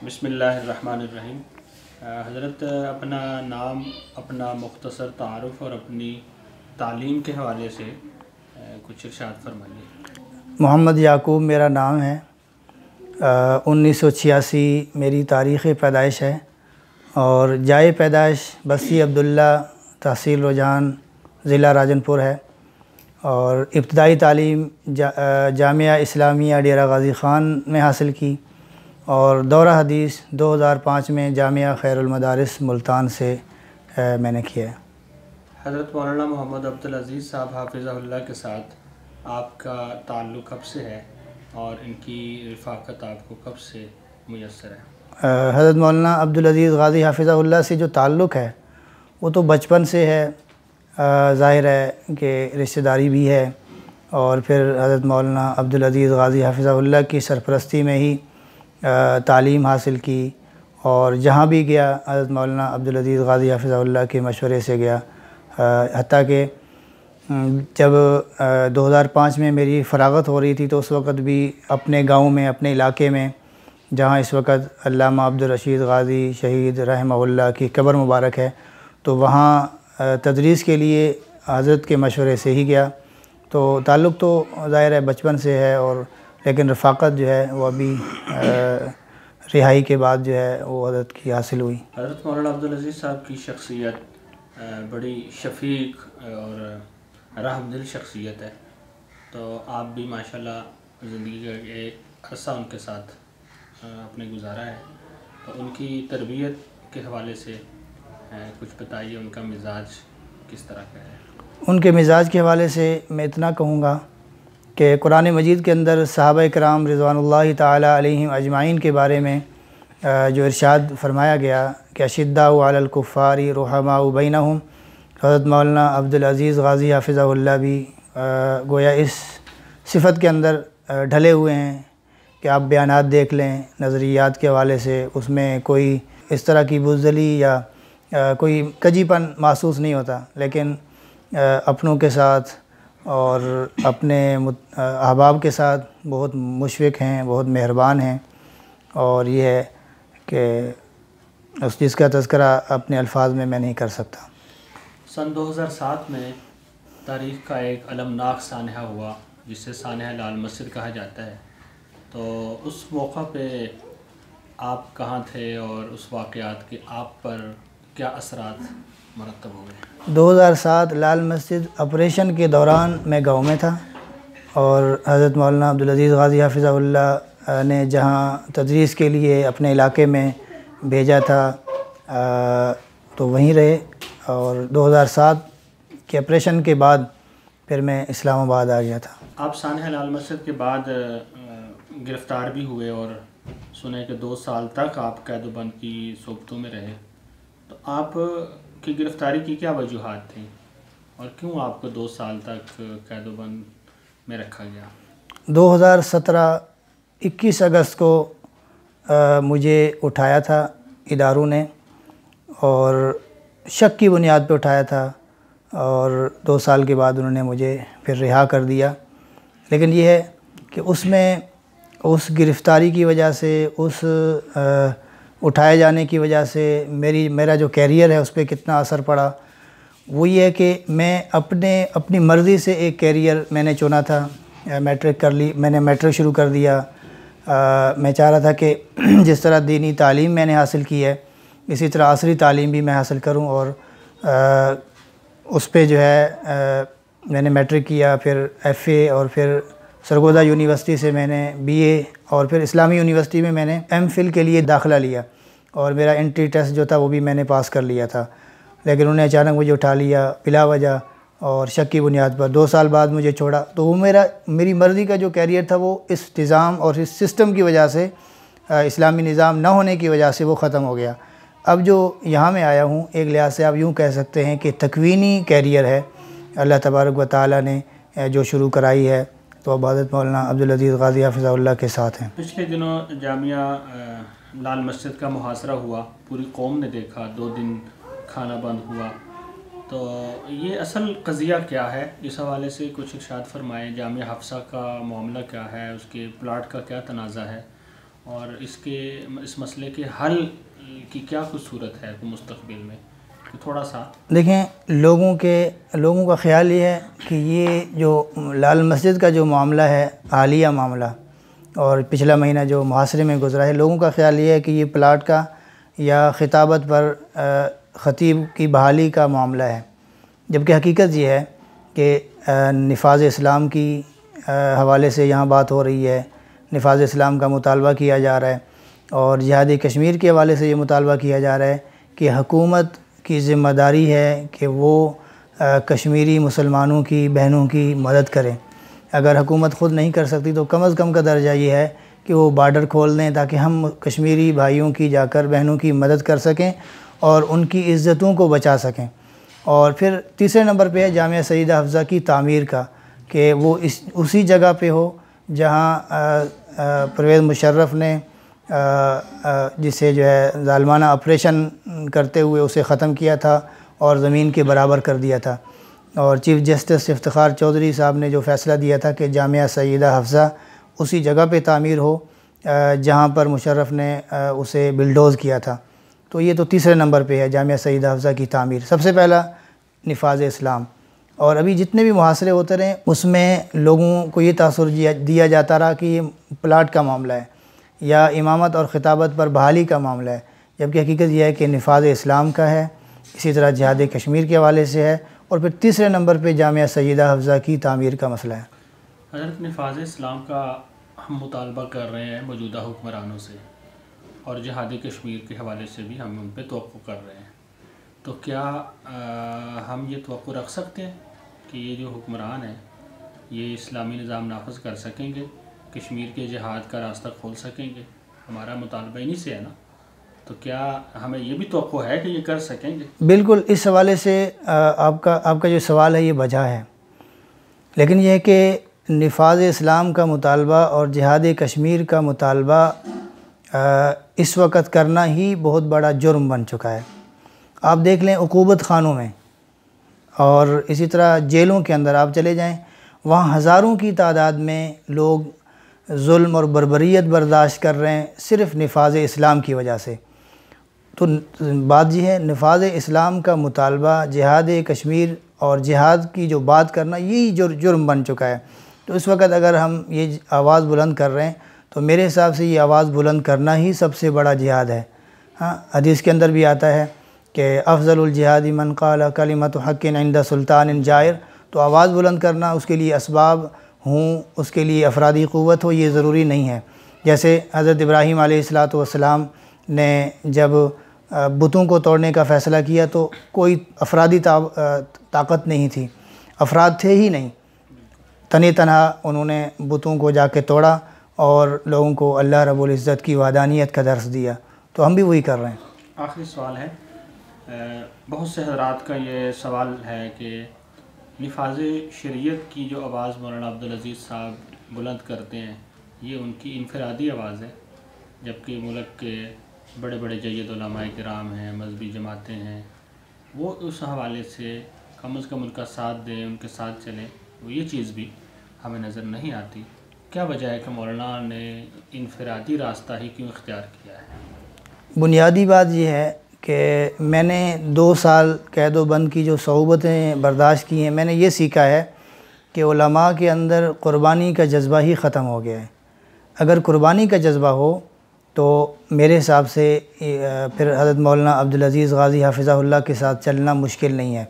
بسم اللہ الرحمن الرحیم۔ حضرت اپنا نام، اپنا مختصر تعارف اور اپنی تعلیم کے حوالے سے کچھ ارشاد فرمائیے۔ محمد یعقوب میرا نام ہے۔ 1986 میری تاریخ پیدائش ہے اور جائے پیدائش بستی عبداللہ، تحصیل رجحان، ضلع راجن پور ہے، اور ابتدائی تعلیم جامعہ اسلامیہ ڈیرہ غازی خان میں حاصل کی، اور دورہ حدیث 2005 میں جامعہ خیر المدارس ملتان سے میں نے کیا ہے۔ حضرت مولانا محمد عبدالعزیز صاحب حافظہ اللہ کے ساتھ آپ کا تعلق کب سے ہے اور ان کی رفاقت آپ کو کب سے میسر ہے؟ حضرت مولانا عبدالعزیز غازی حافظہ اللہ سے جو تعلق ہے وہ تو بچپن سے ہے، ظاہر ہے کہ رشتہ داری بھی ہے، اور پھر حضرت مولانا عبدالعزیز غازی حافظہ اللہ کی سرپرستی میں ہی تعلیم حاصل کی، اور جہاں بھی گیا حضرت مولانا عبدالعزیز غازی حافظہ اللہ کے مشورے سے گیا، حتیٰ کہ جب 2005 میں میری فراغت ہو رہی تھی تو اس وقت بھی اپنے گاؤں میں، اپنے علاقے میں، جہاں اس وقت علامہ عبدالرشید غازی شہید رحمہ اللہ کی قبر مبارک ہے، تو وہاں تدریس کے لیے حضرت کے مشورے سے ہی گیا۔ تو تعلق تو ظاہر ہے بچپن سے ہے، اور لیکن رفاقت جو ہے وہ ابھی رہائی کے بعد جو ہے وہ حضرت کی حاصل ہوئی۔ حضرت مولانا عبدالعزیز صاحب کی شخصیت بڑی شفیق اور رحم دل شخصیت ہے، تو آپ بھی ماشاءاللہ زندگی کا ایک عرصہ ان کے ساتھ اپنے گزارا ہے، تو ان کی تربیت کے حوالے سے کچھ بتائیے، ان کا مزاج کس طرح کا ہے؟ ان کے مزاج کے حوالے سے میں اتنا کہوں گا کہ قرآن مجید کے اندر صحابہ کرام رضوان اللہ تعالی علیہم اجمعین کے بارے میں جو ارشاد فرمایا گیا کہ اشداء علی الکفار رحماء بینہم، حضرت مولانا عبدالعزیز غازی حافظہ اللہ بھی گویا اس صفت کے اندر ڈھلے ہوئے ہیں کہ آپ بیانات دیکھ لیں نظریات کے حوالے سے، اس میں کوئی اس طرح کی بزدلی یا کوئی کجی پن محسوس نہیں ہوتا، لیکن اپنوں کے ساتھ اور اپنے احباب کے ساتھ بہت مشفق ہیں، بہت مہربان ہیں، اور یہ ہے کہ اس چیز کا تذکرہ اپنے الفاظ میں نہیں کر سکتا۔ سن 2007 میں تاریخ کا ایک المناک سانحہ ہوا جسے سانحہ لال مسجد کہا جاتا ہے، تو اس موقع پہ آپ کہاں تھے اور اس واقعات کے آپ پر کیا اثرات مرتب ہوئے؟ 2007 لال مسجد آپریشن کے دوران میں گاؤں میں تھا، اور حضرت مولانا عبدالعزیز غازی حافظہ اللہ نے جہاں تدریس کے لیے اپنے علاقے میں بھیجا تھا تو وہیں رہے، اور 2007 کے آپریشن کے بعد پھر میں اسلام آباد آ گیا تھا۔ آپ سانحہ لال مسجد کے بعد گرفتار بھی ہوئے، اور سنے کہ 2 سال تک آپ قید و بند کی صحبتوں میں رہے، تو آپ کی گرفتاری کی کیا وجوہات تھیں اور کیوں آپ کو 2 سال تک قید و بند میں رکھا گیا؟ 2017 21 اگست کو مجھے اٹھایا تھا اداروں نے، اور شک کی بنیاد پہ اٹھایا تھا، اور 2 سال کے بعد انہوں نے مجھے پھر رہا کر دیا۔ لیکن یہ ہے کہ اس میں اس گرفتاری کی وجہ سے، اس اٹھائے جانے کی وجہ سے میرا جو کیریئر ہے اس پہ کتنا اثر پڑا، وہ یہ ہے کہ میں اپنی مرضی سے ایک کیریئر میں نے چنا تھا۔ میٹرک کر لی، میں نے میٹرک شروع کر دیا۔ میں چاہ رہا تھا کہ جس طرح دینی تعلیم میں نے حاصل کی ہے اسی طرح عصری تعلیم بھی میں حاصل کروں، اور اس پہ جو ہے میں نے میٹرک کیا، پھر ایف اے، اور پھر سرگودا یونیورسٹی سے میں نے بی اے، اور پھر اسلامی یونیورسٹی میں نے ایم فل کے لیے داخلہ لیا، اور میرا انٹری ٹیسٹ جو تھا وہ بھی میں نے پاس کر لیا تھا، لیکن انہوں نے اچانک مجھے اٹھا لیا بلا وجہ اور شک کی بنیاد پر۔ 2 سال بعد مجھے چھوڑا، تو وہ میری مرضی کا جو کیریئر تھا وہ اس نظام اور اس سسٹم کی وجہ سے، اسلامی نظام نہ ہونے کی وجہ سے وہ ختم ہو گیا۔ اب جو یہاں میں آیا ہوں، ایک لحاظ سے آپ یوں کہہ سکتے ہیں کہ تکوینی کیریئر ہے، اللہ تبارک و تعالیٰ نے جو شروع کرائی ہے، تو اب حضرت مولانا عبدالعزیز غازی حافظہ اللہ کے ساتھ ہیں۔ پچھلے دنوں جامعہ لال مسجد کا محاصرہ ہوا، پوری قوم نے دیکھا، 2 دن کھانا بند ہوا، تو یہ اصل قضیہ کیا ہے؟ اس حوالے سے کچھ ارشاد فرمائیں۔ جامعہ حفصہ کا معاملہ کیا ہے، اس کے پلاٹ کا کیا تنازع ہے، اور اس مسئلے کے حل کی کیا کچھ صورت ہے مستقبل میں؟ تھوڑا سا دیکھیں، لوگوں کا خیال یہ ہے کہ یہ جو لال مسجد کا جو معاملہ ہے، حالیہ معاملہ، اور پچھلا مہینہ جو محاصرے میں گزرا ہے، لوگوں کا خیال یہ ہے کہ یہ پلاٹ کا یا خطابت پر خطیب کی بحالی کا معاملہ ہے، جبکہ حقیقت یہ ہے کہ نفاذ اسلام کی حوالے سے یہاں بات ہو رہی ہے، نفاذ اسلام کا مطالبہ کیا جا رہا ہے، اور جہاد کشمیر کے حوالے سے یہ مطالبہ کیا جا رہا ہے کہ حکومت کی ذمہ داری ہے کہ وہ کشمیری مسلمانوں کی بہنوں کی مدد کریں۔ اگر حکومت خود نہیں کر سکتی تو کم از کم کا درجہ یہ ہے کہ وہ بارڈر کھول دیں تاکہ ہم کشمیری بھائیوں کی جا کر بہنوں کی مدد کر سکیں اور ان کی عزتوں کو بچا سکیں۔ اور پھر تیسرے نمبر پہ ہے جامعہ سیدہ حفصہ کی تعمیر کا، کہ وہ اسی جگہ پہ ہو جہاں پرویز مشرف نے جسے جو ہے ظالمانہ آپریشن کرتے ہوئے اسے ختم کیا تھا اور زمین کے برابر کر دیا تھا، اور چیف جسٹس افتخار چودھری صاحب نے جو فیصلہ دیا تھا کہ جامعہ سیدہ حفصہ اسی جگہ پہ تعمیر ہو جہاں پر مشرف نے اسے بلڈوز کیا تھا۔ تو یہ تو تیسرے نمبر پہ ہے جامعہ سیدہ حفصہ کی تعمیر، سب سے پہلا نفاذ اسلام۔ اور ابھی جتنے بھی محاصرے ہوتے رہے اس میں لوگوں کو یہ تاثر دیا جاتا رہا کہ یہ پلاٹ کا معاملہ ہے یا امامت اور خطابت پر بحالی کا معاملہ ہے، جبکہ حقیقت یہ ہے کہ نفاذ اسلام کا ہے، اسی طرح جہاد کشمیر کے حوالے سے ہے، اور پھر تیسرے نمبر پہ جامعہ سیدہ حفصہ کی تعمیر کا مسئلہ ہے۔ حضرت، نفاذ اسلام کا ہم مطالبہ کر رہے ہیں موجودہ حکمرانوں سے، اور جہاد کشمیر کے حوالے سے بھی ہم ان پہ توقع کر رہے ہیں، تو کیا ہم یہ توقع رکھ سکتے ہیں کہ یہ جو حکمران ہیں یہ اسلامی نظام نافذ کر سکیں گے، کشمیر کے جہاد کا راستہ کھول سکیں گے؟ ہمارا مطالبہ انہی سے ہے نا، تو کیا ہمیں یہ بھی توقع ہے کہ یہ کر سکیں گے؟ بالکل، اس حوالے سے آپ کا جو سوال ہے یہ بجا ہے، لیکن یہ ہے کہ نفاذ اسلام کا مطالبہ اور جہاد کشمیر کا مطالبہ اس وقت کرنا ہی بہت بڑا جرم بن چکا ہے۔ آپ دیکھ لیں عقوبت خانوں میں اور اسی طرح جیلوں کے اندر آپ چلے جائیں، وہاں ہزاروں کی تعداد میں لوگ ظلم اور بربریت برداشت کر رہے ہیں صرف نفاذ اسلام کی وجہ سے۔ تو بات یہ ہے، نفاذ اسلام کا مطالبہ، جہاد کشمیر اور جہاد کی جو بات کرنا، یہی جرم بن چکا ہے۔ تو اس وقت اگر ہم یہ آواز بلند کر رہے ہیں تو میرے حساب سے یہ آواز بلند کرنا ہی سب سے بڑا جہاد ہے۔ ہاں، حدیث کے اندر بھی آتا ہے کہ افضل الجہاد من قال کلمۃ حق عند سلطان جائر، تو آواز بلند کرنا، اس کے لیے اسباب ہوں، اس کے لیے افرادی قوت ہو، یہ ضروری نہیں ہے۔ جیسے حضرت ابراہیم علیہ السلام نے جب بتوں کو توڑنے کا فیصلہ کیا تو کوئی افرادی طاقت نہیں تھی، افراد تھے ہی نہیں، تنہا انہوں نے بتوں کو جا کے توڑا اور لوگوں کو اللہ رب العزت کی وحدانیت کا درس دیا۔ تو ہم بھی وہی کر رہے ہیں۔ آخری سوال ہے، بہت سے حضرات کا یہ سوال ہے کہ نفاذ شریعت کی جو آواز مولانا عبدالعزیز صاحب بلند کرتے ہیں یہ ان کی انفرادی آواز ہے، جبکہ ملک کے بڑے بڑے جید علماء کرام ہیں، مذہبی جماعتیں ہیں، وہ اس حوالے سے کم از کم ان کا ساتھ دیں، ان کے ساتھ چلیں، وہ یہ چیز بھی ہمیں نظر نہیں آتی۔ کیا وجہ ہے کہ مولانا نے انفرادی راستہ ہی کیوں اختیار کیا ہے؟ بنیادی بات یہ ہے کہ میں نے 2 سال قید و بند کی جو صعوبتیں برداشت کی ہیں، میں نے یہ سیکھا ہے کہ علماء کے اندر قربانی کا جذبہ ہی ختم ہو گیا ہے۔ اگر قربانی کا جذبہ ہو تو میرے حساب سے پھر حضرت مولانا عبدالعزیز غازی حافظہ اللہ کے ساتھ چلنا مشکل نہیں ہے۔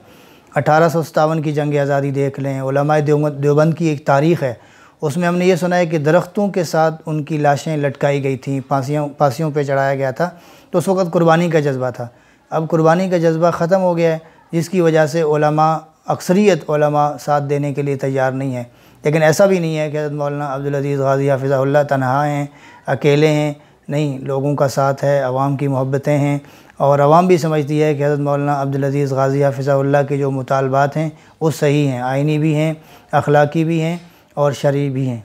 1857 کی جنگ آزادی دیکھ لیں، علماء دیوبند کی ایک تاریخ ہے، اس میں ہم نے یہ سنا ہے کہ درختوں کے ساتھ ان کی لاشیں لٹکائی گئی تھیں، پھانسیوں پہ چڑھایا گیا تھا، تو اس وقت قربانی کا جذبہ تھا۔ اب قربانی کا جذبہ ختم ہو گیا ہے، جس کی وجہ سے اکثریت علماء ساتھ دینے کے لیے تیار نہیں ہیں۔ لیکن ایسا بھی نہیں ہے کہ حضرت مولانا عبدالعزیز غازی حافظہ اللہ تنہا ہیں، اکیلے ہیں، نہیں، لوگوں کا ساتھ ہے، عوام کی محبتیں ہیں، اور عوام بھی سمجھتی ہے کہ حضرت مولانا عبدالعزیز غازی حافظہ اللہ کے جو مطالبات ہیں وہ صحیح ہیں، آئینی بھی ہیں، اخلاقی بھی ہیں اور شرعی بھی ہیں۔